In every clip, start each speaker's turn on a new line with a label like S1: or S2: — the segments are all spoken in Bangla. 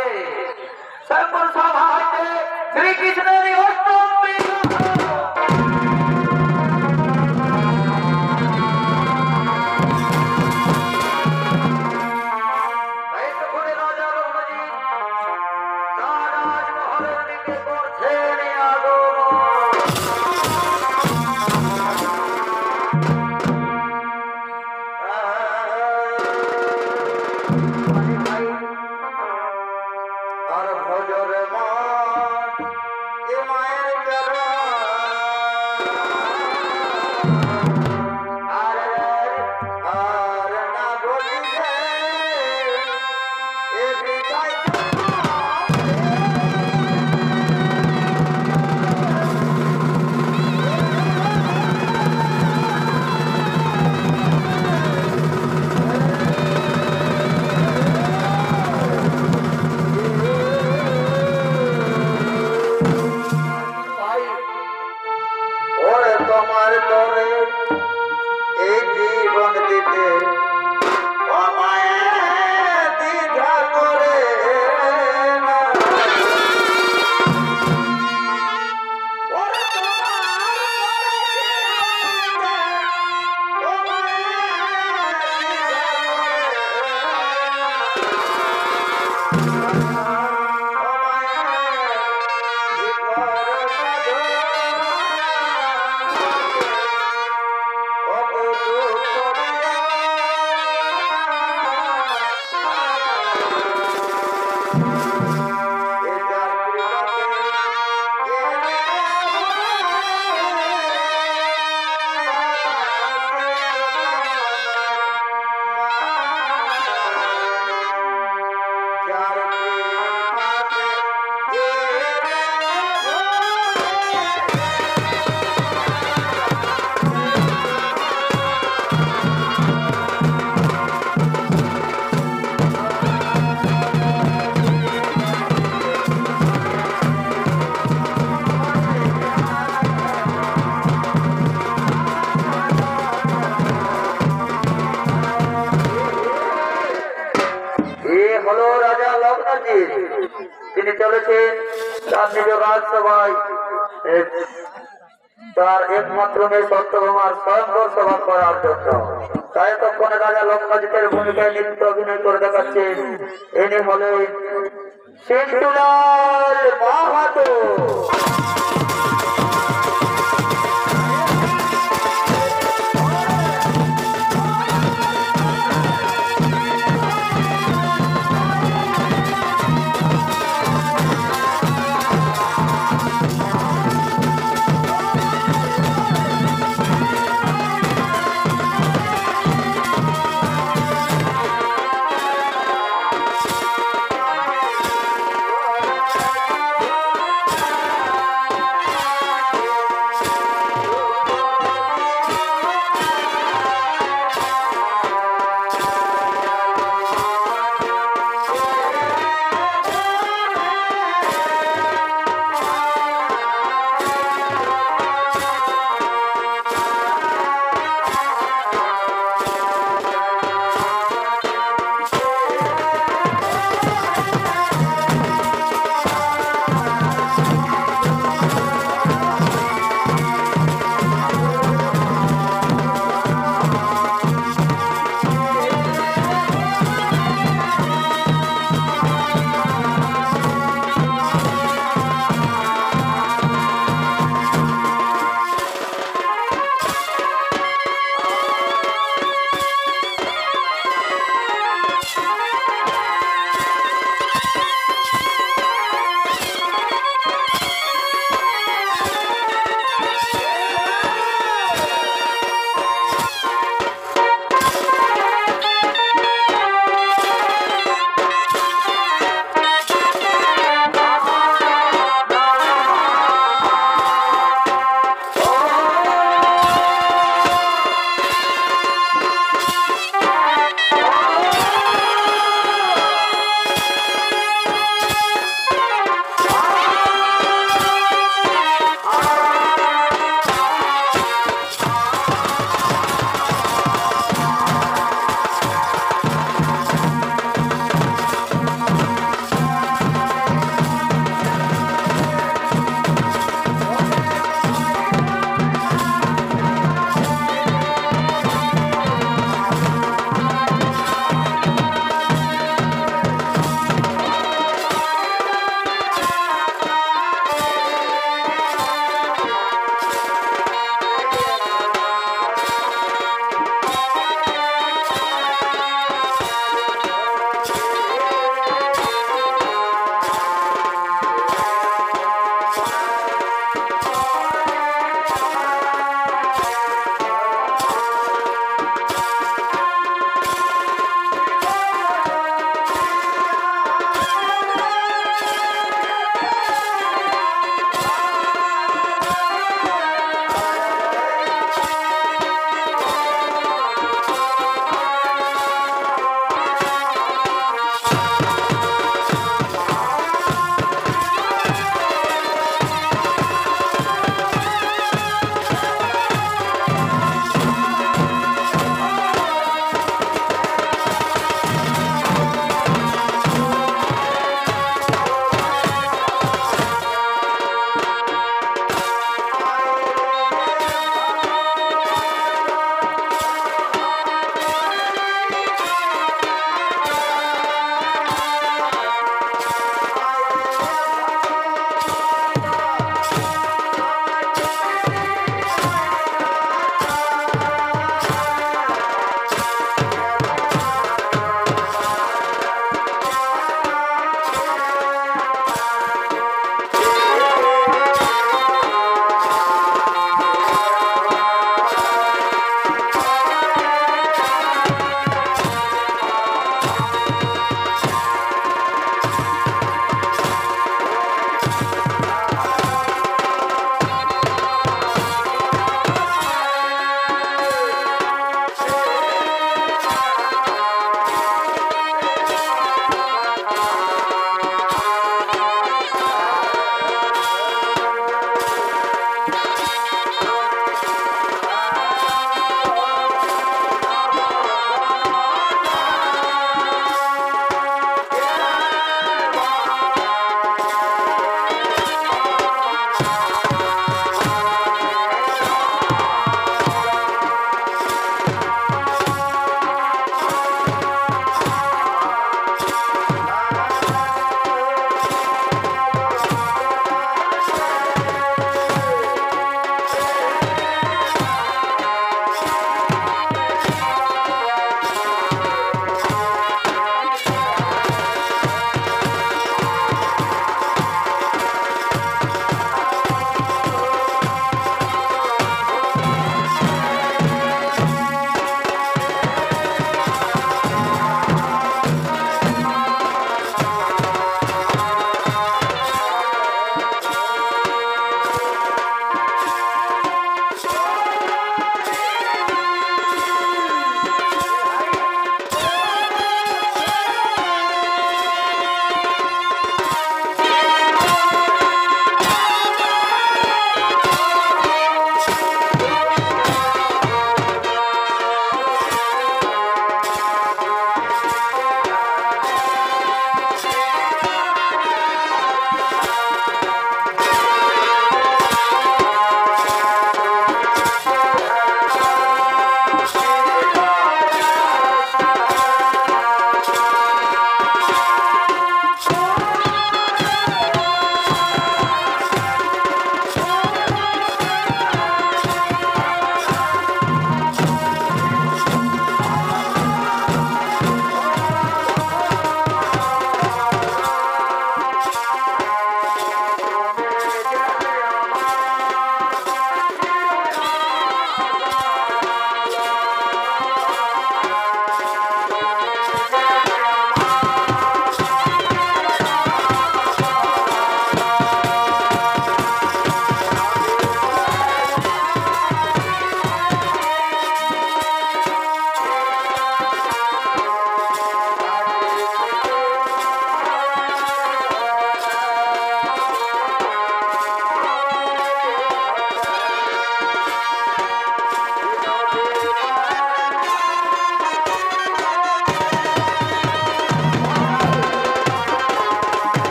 S1: হইতে স্বয়ংবর সভা হইতে শ্রীকৃষ্ণের অষ্টম তিনি চলেছেন তার নিজ রাজসভায় তার একমাত্র মেয়ে সত্যভামার স্বয়ংবর সভা করার জন্য। তাই তখন রাজা লক্ষ্মণজিতের ভূমিকায় নৃত্য অভিনয় করে দেখাচ্ছেন। এনে হলেন সিন্ধুলাল মাহাতো।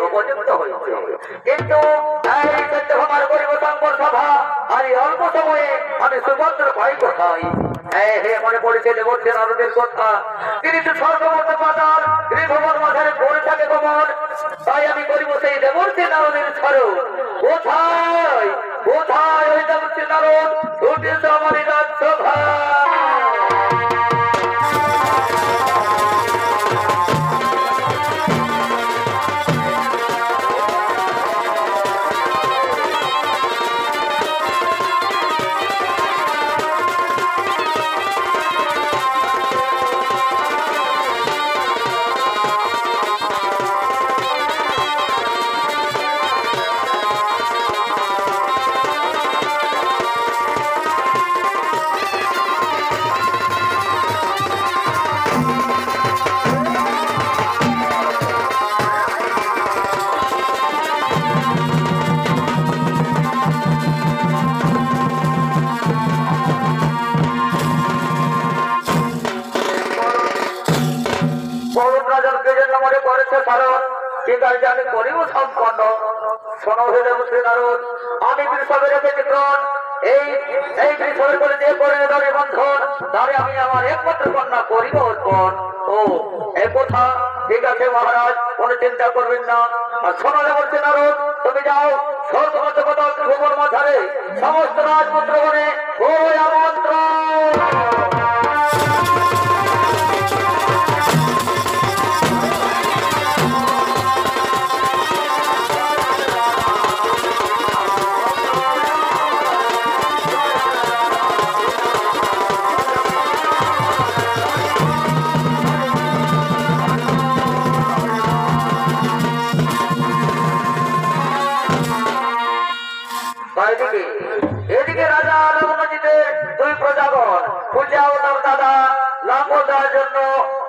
S1: উপযুক্ত হয়েছে। কিন্তু এই সত্যভামার গরিব শঙ্কর সভা আর এই অল্প সময়ে আমি সুভদ্র ভাই কোথায়? হে মনে পড়েছে দেবর্ষী নারদের কথা। তিনি তো স্বর্গমত পাতাল ত্রিভুবন মাঝারে পড়ে থাকে কমল। তাই আমি করিব সেই দেবর্ষী নারদের স্মরণ। কোথায় কোথায় ওই দেবর্ষী নারদ? ছুটেছে আমার রাজসভা। আমি করিব সম্পন্ন। শোনো হে দেবশ্রী নারদ, আমি বৃষভে রেখেছি প্রাণ। এই বৃষভের করে যে করে ধরে বন্ধন, তারে আমি আমার একমাত্র কন্যা করিব অর্পণ। ও এ কথা ঠিক আছে মহারাজ, কোনো চিন্তা করবেন না। আর শোনো দেবশ্রী নারদ, তুমি যাও স্বর্গমত কথা ত্রিভুবন মাঝারে সমস্ত রাজপুত্রগণে ওই আমন্ত্রণ। এদিকে রাজা লগ্নজিতের দুই প্রজাগণ পূজা ও তার দাদা লাঙ্গলদার জন্য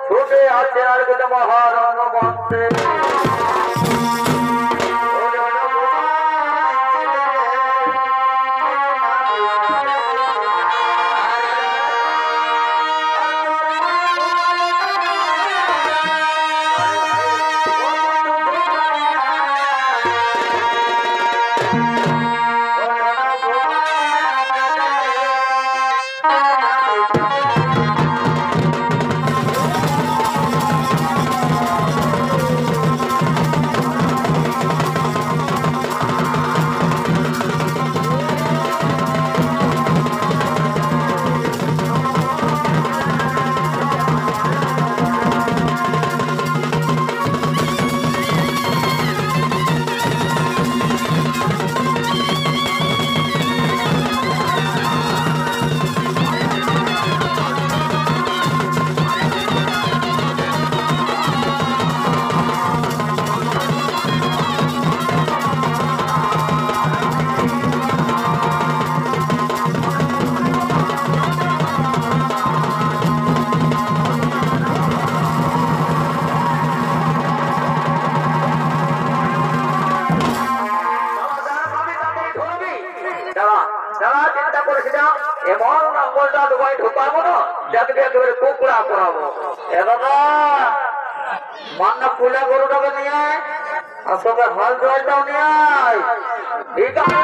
S1: ছুটে আছে আর মহারণ মন্ত্রে। কুকুরা করাবো এ বাবা মান্না পুলা গরুটাকে নিয়ে আয় আর সঙ্গে হল জলটাও নিয়ে আয়। ঠিক আছে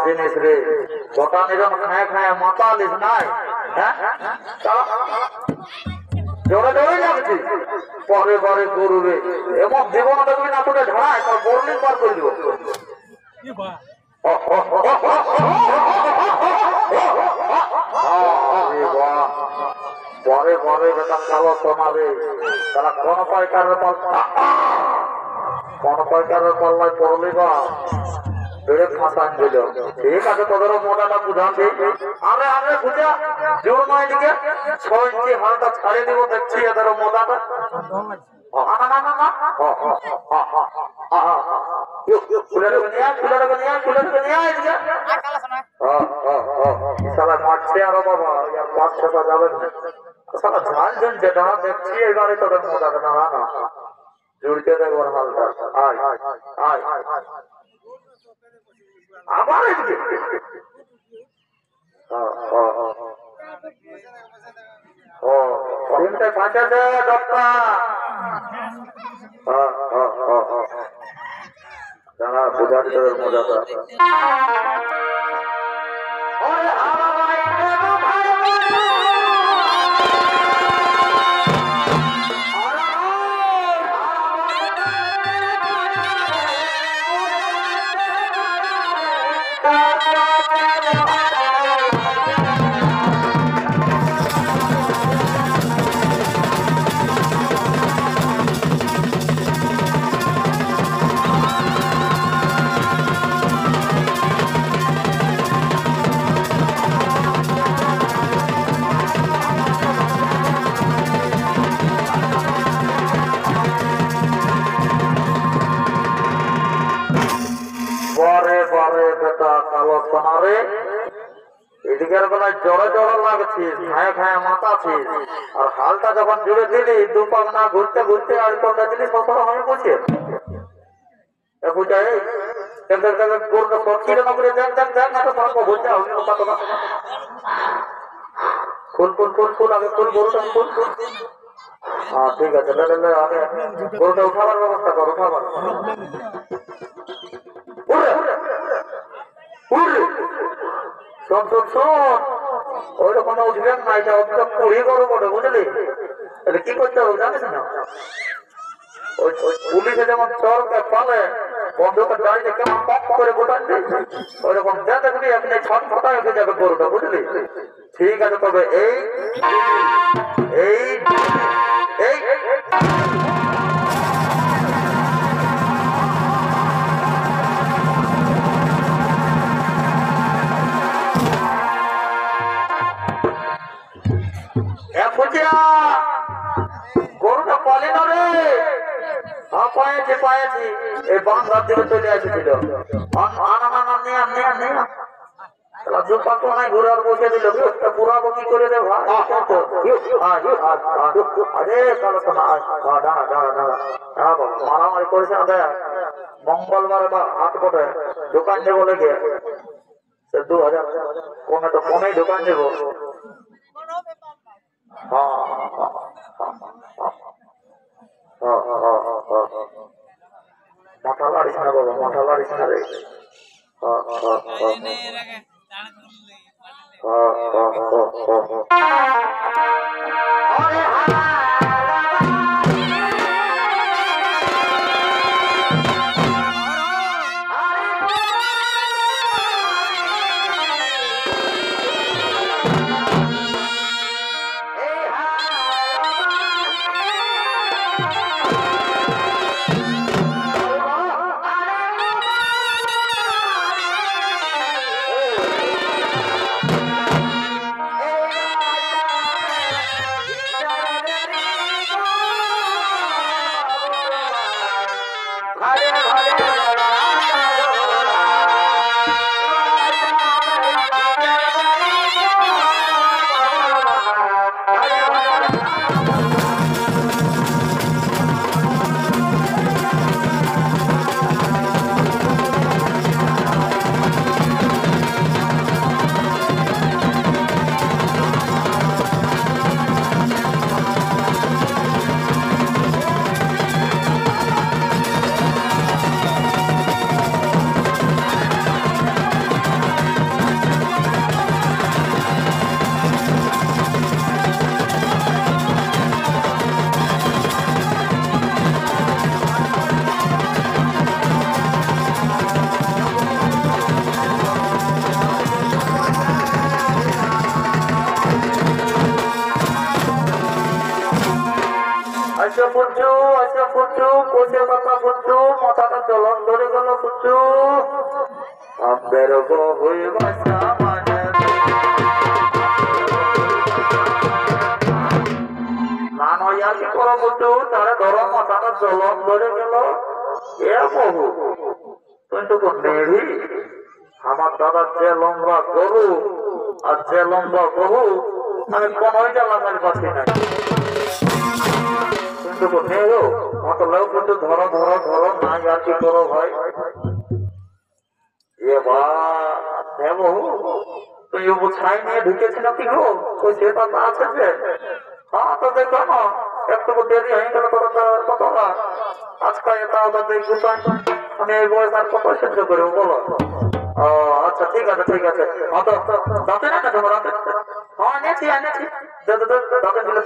S1: জিনিস রে গোটা নিরম খায় খায় মাতালিস নাই। হ্যাঁ জোরে জোরে লাগছি পরে পরে গরু রে এমন জীবন দেখবি না তোকে ঝাড়ায় তোর বোর্ডিং পার করে দিব। পরে পরে বেটা কালো শোনাবে তারা কোন পাইকারের পাল্লায় পড়লি বা বেড়ে ফাঁসান দিল। ঠিক আছে তোদেরও মোটাটা বুঝাচ্ছি। আরে আরে বুঝা জোর নয় দিকে 6 ইঞ্চি হালটা ছাড়িয়ে দিব দেখছি এদেরও মোটাটা। মারছে আরো বাবা পাঁচ ছটা যাবেন না ঝাল ঝুন যেটা দেখছি এবারে তোদের মোটাটা না না জুড়তে দেখবার হালটা আয় আয় আবার তিনটে পাঁচে দে ডক্টর বুঝাতে মজাটা এদিকের বেলায় জড়ে জড়ে লাগছিস খায় খায় মাতাছিস আর হালটা যখন জুড়ে দিলি দুপাক না ঘুরতে ঘুরতে আর তোমরা দিলি সফল হয়ে বসে বুঝাই ফুল ফুল ফুল ফুল আগে ফুল গরুটা ফুল ফুল হ্যাঁ ঠিক আছে আগে গরুটা উঠাবার ব্যবস্থা কর উঠাবার শোন শোন শোন ওইরকম উঠবেন না এটা একদম পুড়ি করো বটে বুঝলি তাহলে কি করতে হবে জানিস না পুলিশে যেমন চোরকে পালে বন্ধুকে দাঁড়িয়ে কেমন পক করে গোটাচ্ছে ওইরকম যা দেখবি আপনি ছট ফটায় উঠে যাবে গরুটা বুঝলি ঠিক আছে তবে এই এই এই গরুটা পালে না রে পায়েছি পায়েছি এই বাংলার দিকে চলে আসছিল ঘুরার বসে দিল পুরাবো কি করে রে ভাই মারামারি করেছে না দেখ মঙ্গলবার বা হাট পটে দোকান যাবো লেগে 2000 কমে তো কমেই দোকান যাবো মাথা লাড়িস না বাবা মাথা লাড়িস না রে রে ফুচু, কোষে কথা ফুচু, মাথাটা জলন ধরে গেল ফুচু। আমাদের বহু ভাষা মানে না নয়া কি করো ফুচু, তারে ধরো মাথাটা জলন ধরে গেল। এ বহু তুই তো নেবি আমার দাদার যে লম্বা গরু আর যে লম্বা বহু আমি কোনোই জ্বালামের পাচ্ছি না। কিন্তু নেও অত লোক কিন্তু ধরো ধরো ধরো না আর কি করো ভাই। এ বা বহু তুই ছাই নিয়ে ঢুকেছিল কি গো? ওই সেটা না আছে যে হ্যাঁ তো দেখো না একটু দেরি হয়ে গেল কথা আজকে এটা ওটা দেখবো আমি এই বয়স আর কত সহ্য করবো বলো? ও আচ্ছা ঠিক আছে ঠিক আছে। দাঁতে না তোমার দাঁতে? হ্যাঁ এনেছি এনেছি দাঁতে দিলে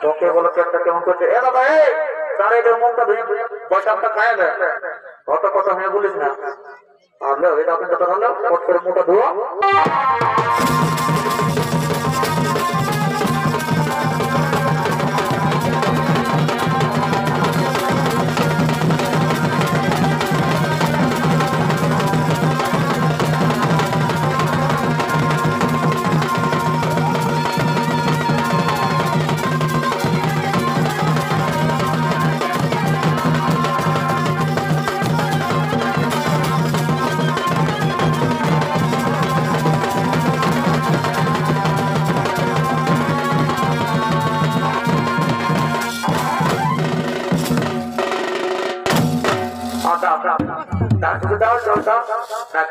S1: ওকে বলো একটা কেমন করছে। এ দাদা এই তার এদের মুখটা ধুয়ে পয়সাটা খায় দেয় অত কথা হয়ে বলিস না। আনলো এই দাঁতের কথা হলো পটকের মুখটা ধুয়া।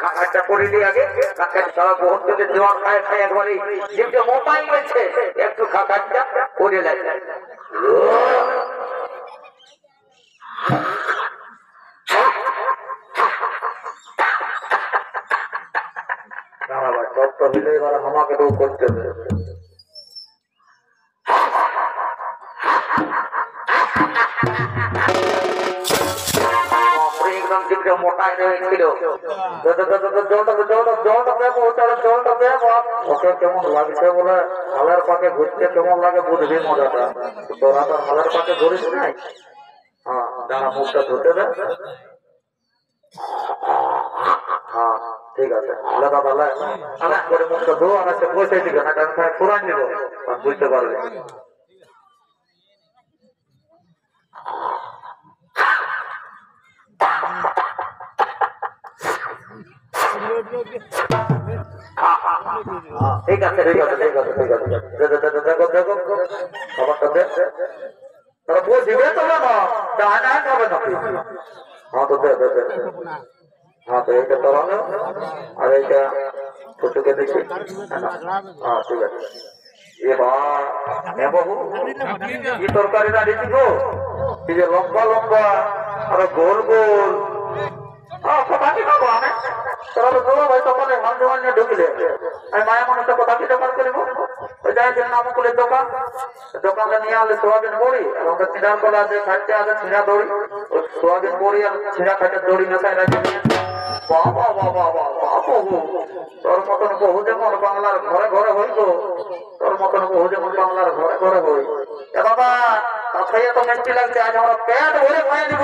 S1: খাঁটা করে দিয়ে আগে সারা বহু দেওয়া খায় খায় একবারে যেটা মোটাই গেছে একটু খাঁটা করে লাগে। এবার আমাকে তো করতে হবে। মোটাই হয়েছিল ওকে কেমন লাগছে বলে হালের পাকে ঘুরতে কেমন লাগে বুঝবি মজাটা। তোরা তো হালের পাকে ঘুরিস নাই। হ্যাঁ দাঁড়া মুখটা ধুতে দে। হ্যাঁ ঠিক আছে করে মুখটা ধো আর সে পয়সা দিবে না কারণ পুরান দিব বুঝতে পারবে। ঠিক আছে ঠিক আছে ঠিক আছে ঠিক আছে দেখো দেখো খাবারটা দে তারা বুঝবে তো না ডানা খাবে না। হ্যাঁ তো দে দে দে হ্যাঁ তো এইটা তলানো আর এইটা ছোটকে দেখি। হ্যাঁ ঠিক আছে। কি তরকারি না দেখি গো এই যে লম্বা লম্বা আর গোল গোল কথা কি খাবো আমি তোরা তো বলো ভাই তখন মান জোয়ান নিয়ে ঢুকলে আমি মায়া মানুষটা কথা কি দোকান করিব ওই যাই নামকুলের দোকান দোকানটা নিয়ে আসলে সোয়াবিন বড়ি এবং ছিঁড়ার কলা যে খাইতে আছে ছিঁড়া দড়ি ওই সোয়াবিন বড়ি আর ছিঁড়া খাইতে দড়ি মেশাই রাখি বাবা বাবা বাবা বহু তোর মতন বহু যেমন বাংলার ঘরে ঘরে হইব তোর মতন বহু যেমন বাংলার ঘরে ঘরে হই। এ বাবা খাইয়ে তো মিষ্টি লাগছে আজ আমরা পেট ভরে খাইয়ে দিব।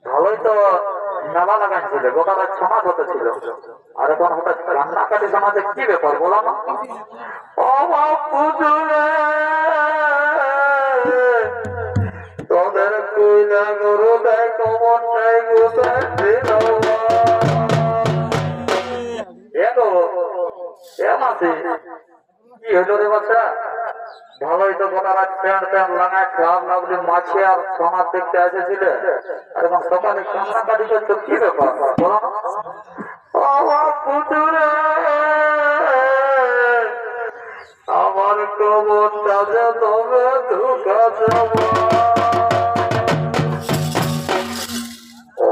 S1: ভালোই তো নালা লাগাইছিল গোটাটা সমাজ হতে ছিল আর এখন হঠাৎ রান্নাকারী সমাজে কি ব্যাপার বলো না? তোদের কইলা গরু দেয় কমন চাই কি হইল রে বাচ্চা? ভালোই তো গোটা রাত প্যান্ট প্যান্ট লাগায় খাওয়া লাগলে মাছে আর সমাজ দেখতে এসেছিলে আর এখন সকালে কান্নাকাটি করছো কি ব্যাপার বলো না? ভোটটা যে তবে ধোকা যাব ও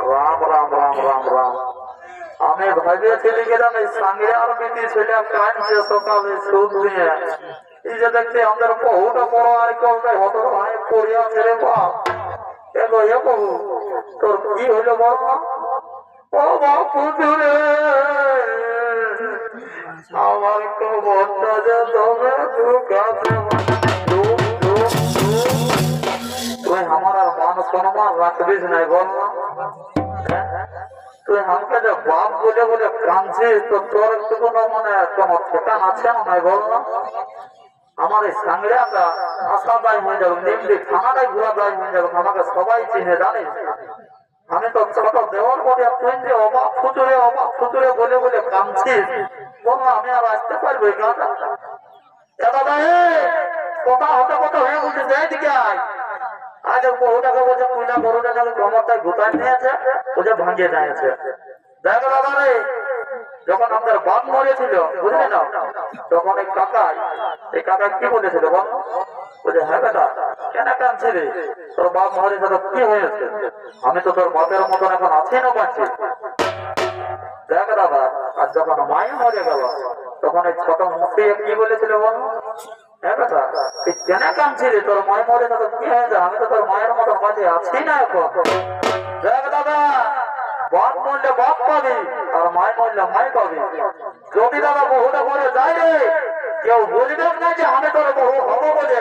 S1: রাম রাম রাম রাম রাম আমি ভাবিয়েছিলি গেলাম এই সঙ্গে আর বিটি ছেলে কাঁদছে সকালে সুদ দিয়ে এই যে দেখছি আমাদের বহুটা বড় আর কেউ হত ভাই পড়িয়া ছেলে বাপ এগো এ বহু তোর কি হইলো বল ও বাপু রে আমার খবরটা যে তবে ধোকা তুই আমার আর মান সম্মান রাখবিস নাই বল না তুই আমাকে যে বাপ বলে বলে কাঁদছিস তো তোর একটু কোনো মানে কোনো ঠিকান আছে না নাই বল না আমার এই সাংড়িয়াটা আশা দায় হয়ে যাবে নিমলি থানাটাই ঘোরা দায় হয়ে যাবে আমাকে সবাই চিনে জানিস আমি তো ছোট দেওয়ার পরে তুই যে অবাক ফুতুরে বলে বলে কাঁদছিস বল না আমি আর আসতে পারবো এই গাঁটা দাদা কথা হতে কথা হয়ে বলছিস এইদিকে আয় আজ বহুটাকে বলছে কুইলা গরুটাকে কমরটায় গোটায় নিয়েছে ওটা ভাঙিয়ে দিয়েছে দেখো দাদা রে যখন আমাদের বাপ মরেছিল বুঝলি না তখন এই কাকা কি বলেছিল বল বলছে হ্যাঁ বেটা কেন কাঁদছিলি তোর বাপ মরেছে তো কি হয়েছে আমি তো তোর বাপের মতন এখন আছি না পাচ্ছি দেখ দাদা আর যখন মাই মরে গেল তখন এই ছোট মুখে কি বলেছিল বল হ্যাঁ বেটা তুই কেন কাঁদছিলি তোর মায় মরে না তো কি হয়েছে আমি তো তোর মায়ের মতন বাঁচে আছি না এখন দেখ দাদা বাপ মরলে বাপ পাবি আর মায় মরলে মায় পাবি যদি দাদা বহুটা করে যাই রে কেউ বলবে না যে আমি তোর বহু হবো বলে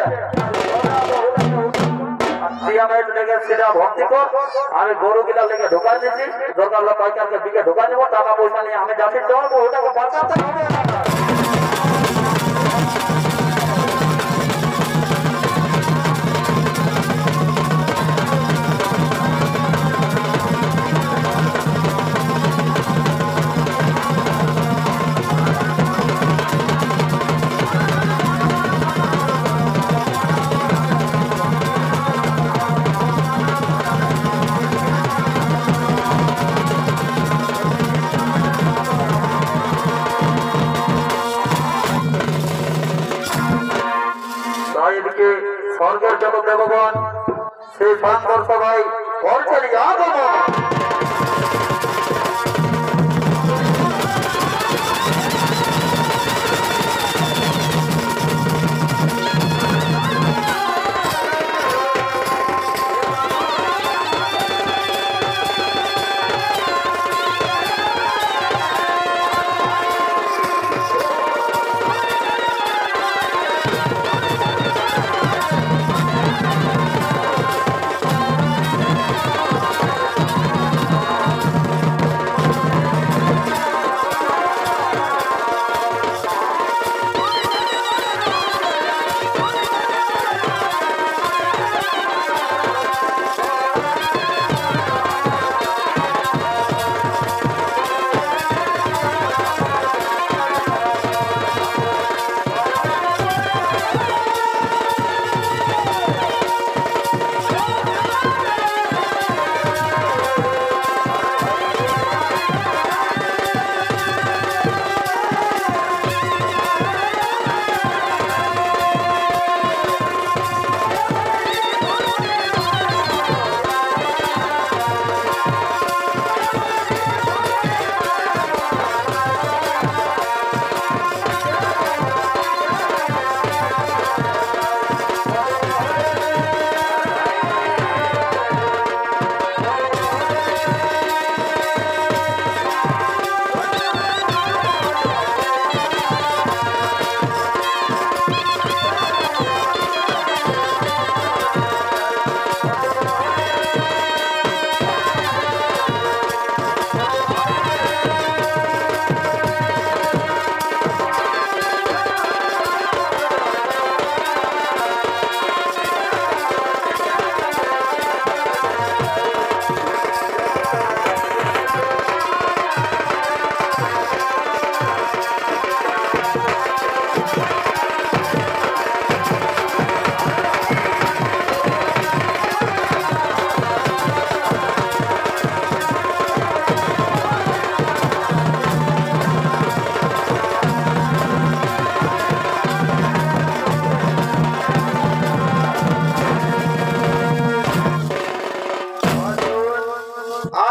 S1: ভর্তি কর আমি গরু গিলা লেগে ঢোকা দিচ্ছি দরকার হলে পাইকারকে দিকে ঢোকা দেবো টাকা পয়সা নিয়ে আমি যাচ্ছি তোর বহুটাকে বাঁচাতে হবে স্বর্গের জগৎ দেবগণ সেই প্রান্তর সবাই করছেন আগমন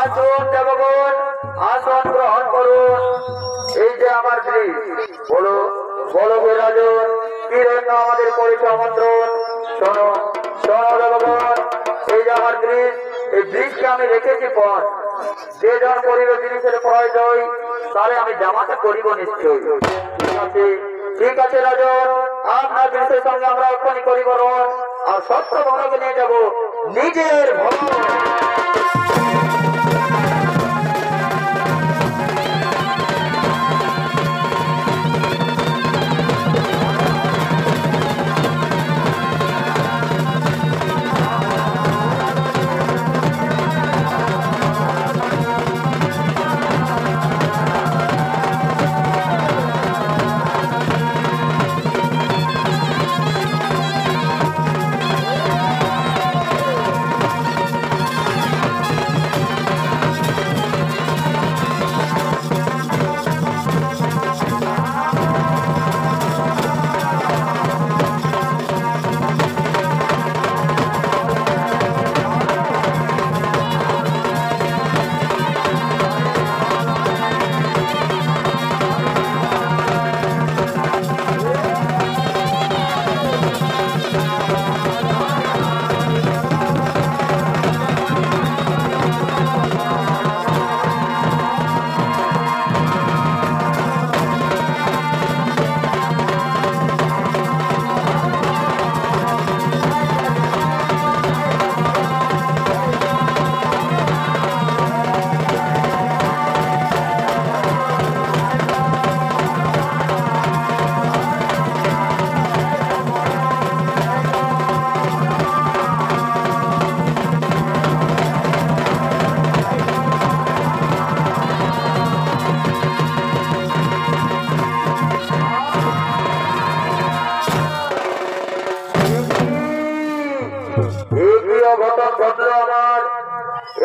S1: আসুন দেবগণ, আসন গ্রহণ করুন। এই যে আমার ব্রিজ, বলো বলো হে রাজন, কি জন্য আমাদের করেছে আমন্ত্রণ? শোনো শোনো দেবগণ, এই যে আমার ব্রিজ, এই ব্রিজকে আমি রেখেছি পথ। যে জন করিব জিনিসের প্রয়োজন, তাহলে আমি জামাতে করিব নিশ্চয়। ঠিক আছে ঠিক আছে রাজন, আপনার ব্রিজের সঙ্গে আমরা এক্ষুনি করিব রণ, আর সত্য ভগকে নিয়ে যাব নিজের ভবন।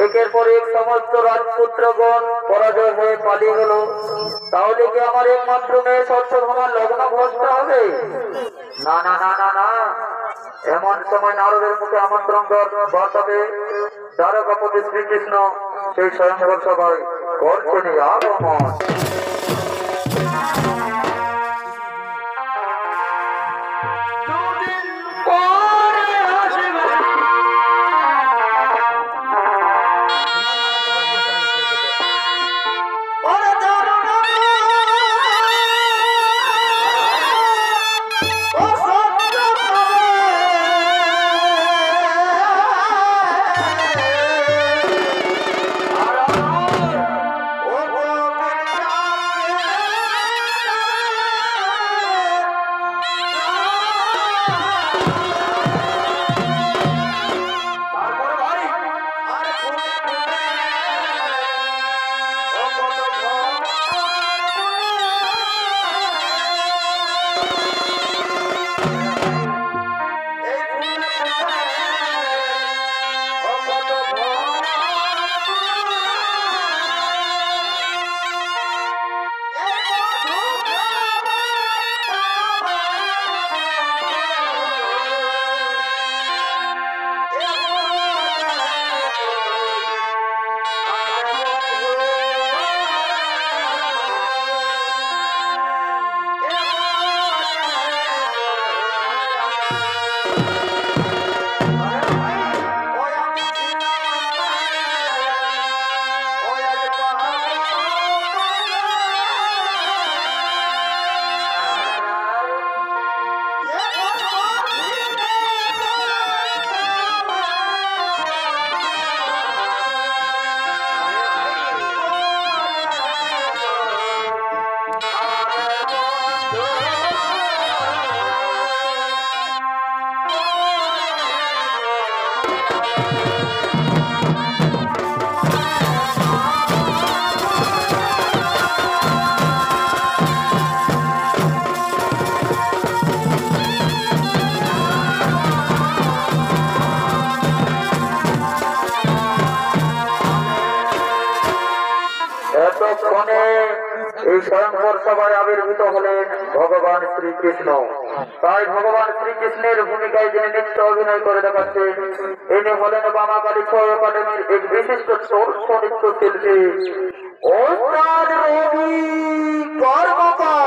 S1: একের পর এক সমস্ত রাজপুত্রগণ পরাজয় হয়ে পালিয়ে গেল, তাহলে কি আমার একমাত্র মেয়ে সত্যভামার লগ্ন ভ্রষ্ট হবে? না না না না না, এমন সময় নারদের মুখে আমন্ত্রণ বর্তাবে। দ্বারকাপতি শ্রীকৃষ্ণ সেই স্বয়ংবর সভায় করছেন আগমন। এই স্বয়ংবর সভায় আবির্ভূত হলেন ভগবান শ্রীকৃষ্ণ। তাই ভগবান শ্রীকৃষ্ণের ভূমিকায় যিনি নৃত্য অভিনয় করে দেখাচ্ছেন ইনি হলেন বামাকালী ছৌ একাডেমির এক বিশিষ্ট নৃত্য শিল্পী ওস্তাদ রবি কর্মকার।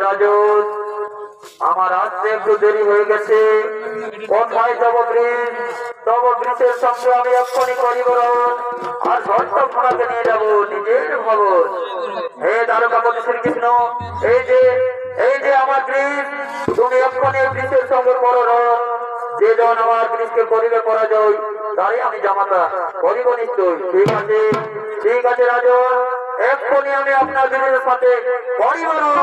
S1: রাজু, আমার আসতে একটু দেরি হয়ে গেছে। কোথায় তব ব্রিজ? তব ব্রিজের সঙ্গে আমি এক্ষুনি পরিবরণ আর ঘটনাকে নিয়ে যাব নিজের ভবন। হে দ্বারকাপতি শ্রীকৃষ্ণ, এই যে আমার ব্রিজ, তুমি এক্ষুনি ব্রিজের সঙ্গে পরিবরণ। যে জন আমার ব্রিজকে করিবে পরাজয়, তাই আমি জামাতা করিব নিশ্চয়। ঠিক আছে রাজু, এক্ষুনি আমি আপনার ব্রিজের সাথে পরিবরণ।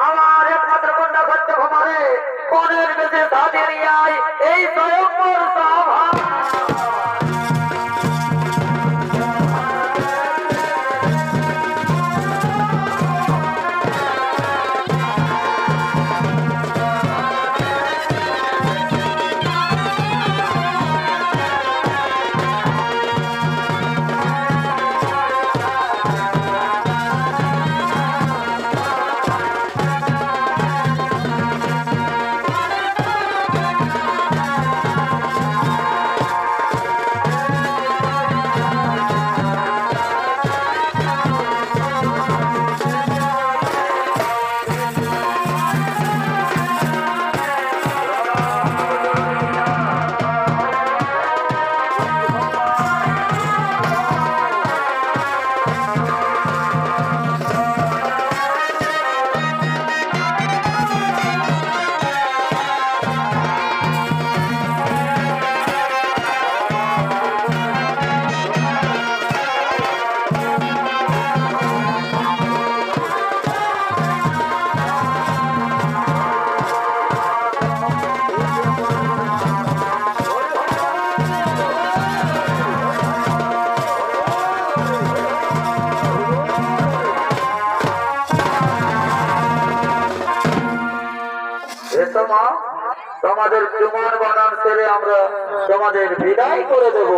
S1: আমার একমাত্র কন্যা সত্য ভমারে কনের বেশে সাদিয়ায় এই স্বয়ংবর সভা। তোমাদের চুমার বানান ছেড়ে আমরা তোমাদের বিদায় করে দেব।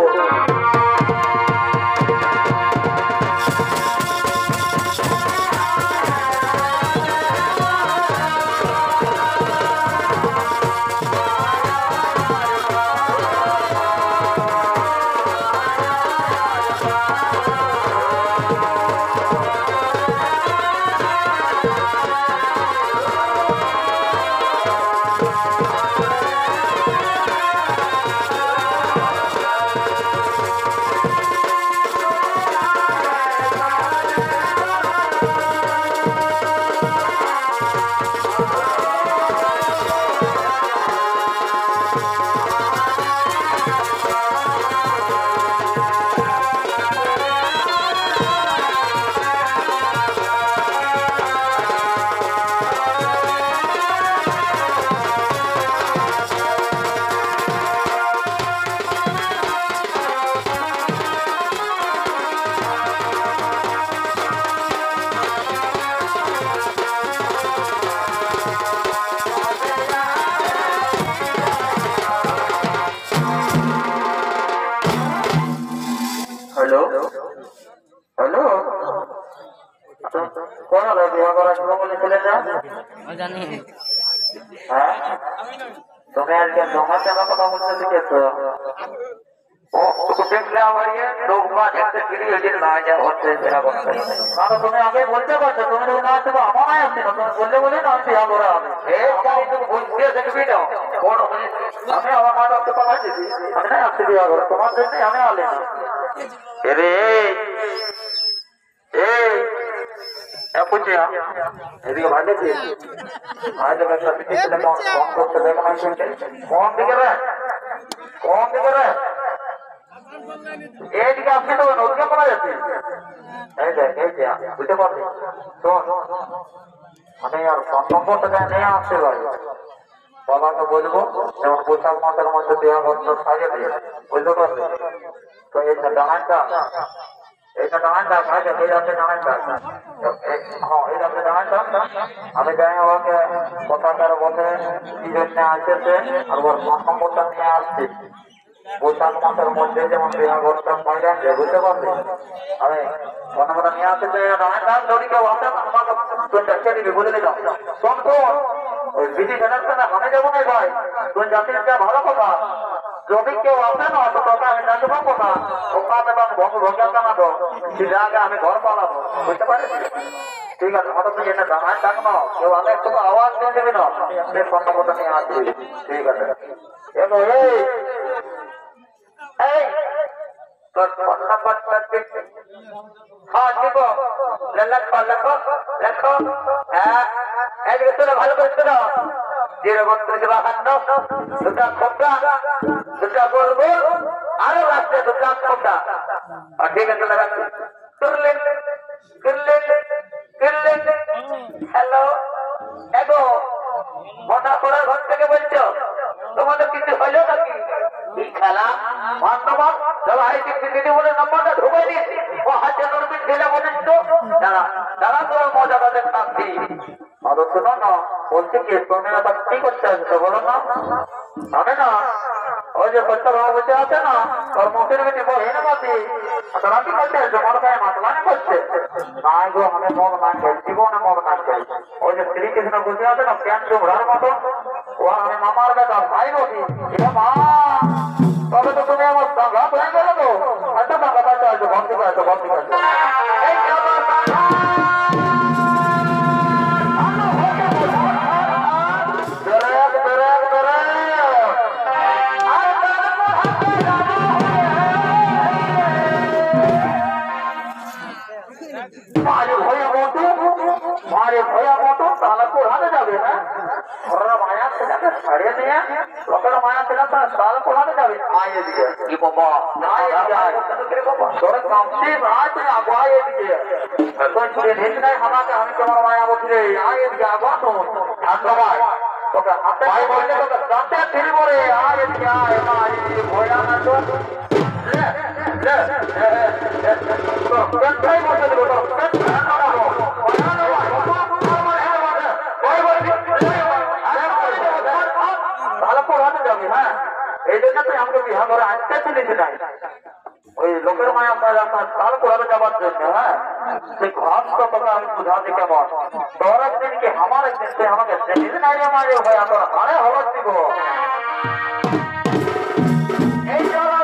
S1: হ্যালো হ্যালো, কোন বিবাহ করার সময় বলেছিলেন না? হ্যাঁ, তুমি আজকে তোমার সাথে কথা বলতে শিখেছো? দেখলে আমার একটা ক্রিয়েটিভ না যা হচ্ছে সেরকম। তুমি আগে বলতে পারছো, তুমি যদি না আসতে আমার আসছে না, তুমি বললে বলে না আমি বিবাহ করা হবে। বুঝতে দেখবি না, আমি আমার মা বাপকে কথা দিচ্ছি, আমি না আসতে বিবাহ করো, তোমার জন্য আমি আলে না। এদিকে ভাগে কম দিকে রে, কম দিকে রে। এইদিকে আপনি তো নদীকে করা যাচ্ছে এই দেখ এই যে বুঝতে পারলি শোন আমি আর ফোন নম্বরটা নিয়ে আসতে পারি বাবাকে বলবো যেমন বৈশাখ মাসের মধ্যে দেওয়া বছর সাজে দিয়ে বুঝতে পারলি তো এইটা ডাঙানটা এইটা ডাঙানটা সাজে এই যাচ্ছে ডাঙানটা হ্যাঁ এই যাচ্ছে ডাঙানটা আমি যাই ওকে কথা তার বলে কি জন্য আসতেছে আর ওর ফোন নম্বরটা নিয়ে আসছি বৈশাখ মাসের মধ্যে যেমন দেওয়া বছর সাজে যায় বুঝতে পারলি আমি ফোন নম্বরটা নিয়ে আসতে ডাঙানটা যদি কেউ আসে আমাকে তুই দেখে দিবি বুঝলি তো শোন শোন ওই বিধি জানাচ্ছে আমি যাবো না ভাই তুই জাতির যা ভালো কথা যদি কেউ আসে না তো তোকে আমি জানতে পারবো না ওখান এবং ভঙ্গা জানাবো সেটা আগে আমি ঘর পালাবো বুঝতে পারিস ঠিক আছে হঠাৎ তুই এটা জানাই থাক না কেউ আগে একটু আওয়াজ দিয়ে দেবে না সে সম্ভবত নিয়ে আসবি ঠিক আছে এলো এই তোর ফোন নাম্বারটা দিচ্ছি হ্যাঁ দিব লেখো লেখো লেখো হ্যাঁ এদিকে তোরা ভালো করে শোনো 03252 দুটা খোপটা দুটা বলবো আরো রাস্তে দুটা খোপটা ঠিক আছে রাখছি করলেন হ্যালো এগো মোটা করার ঘর থেকে বলছো তোমাদের কিছু হলো নাকি কি খেলা ধন্যবাদ চলো দিদি বলে নম্বরটা ঢুকে দিয়েছি ও হাতে নরবিন ঢেলে বলেন তো দাঁড়া তোর মজাদাদের থাকছি আরো শোনো না বলছি কি তুমি আবার কি করতে আসছো বলো না জানে না ওই যে বচ্চা বাবা বসে আছে না তোর মুখের বেশি বহে না বাতি তোরা কি করতে আসছো মনে হয় মাতলানি করছে না গো আমি মন না খাই জীবনে মন না খাই ওই যে শ্রীকৃষ্ণ বসে আছে না প্যান চোমড়ার মতো ও আমি মামার বেটা ভাই বলি মা তবে তো তুমি আমার রাত হয়ে গেল তো আচ্ছা টাকা পাচ্ছে আসো বন্ধ করে আসো বন্ধ করে মারে ভয়া মতো তাহলে কোরআনে যাবে না ওরা মায়া ছেলেকে ছাড়িয়ে নিয়ে লোকের মায়া ছেলে তাহলে কোরআনে যাবে আয়ে দিয়ে কি বাবা তোর কামছি রাত আগুয়ায়ে দিয়ে তোর ছুড়ে ঢেক নাই আমাকে আমি তোমার মায়া বলছি আয়ে দিয়ে আগুয়া তো ধন্যবাদ তোকে হাতে ভাই বললে তোকে দাঁতে ফিরি বলে আয়ে দিয়ে আয়ে মায়ে দিয়ে ভয়া না তো লে তো কেন বলতে দেবো তো হ্যাঁ এই জন্য তুই আমাকে বিহার ঘরে আসতে চলেছি নাই ওই লোকের মায়া তাহলে কোরআনে যাবার জন্য হ্যাঁ সেই ঘর তো তোকে আমি বুঝাতে কেমন তোর একদিন কি আমার একদিন তুই আমাকে সেদিন নাই মারে ভাই তোর আরে হবার দিব এই চলো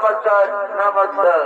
S1: নমস্কার নমস্কার।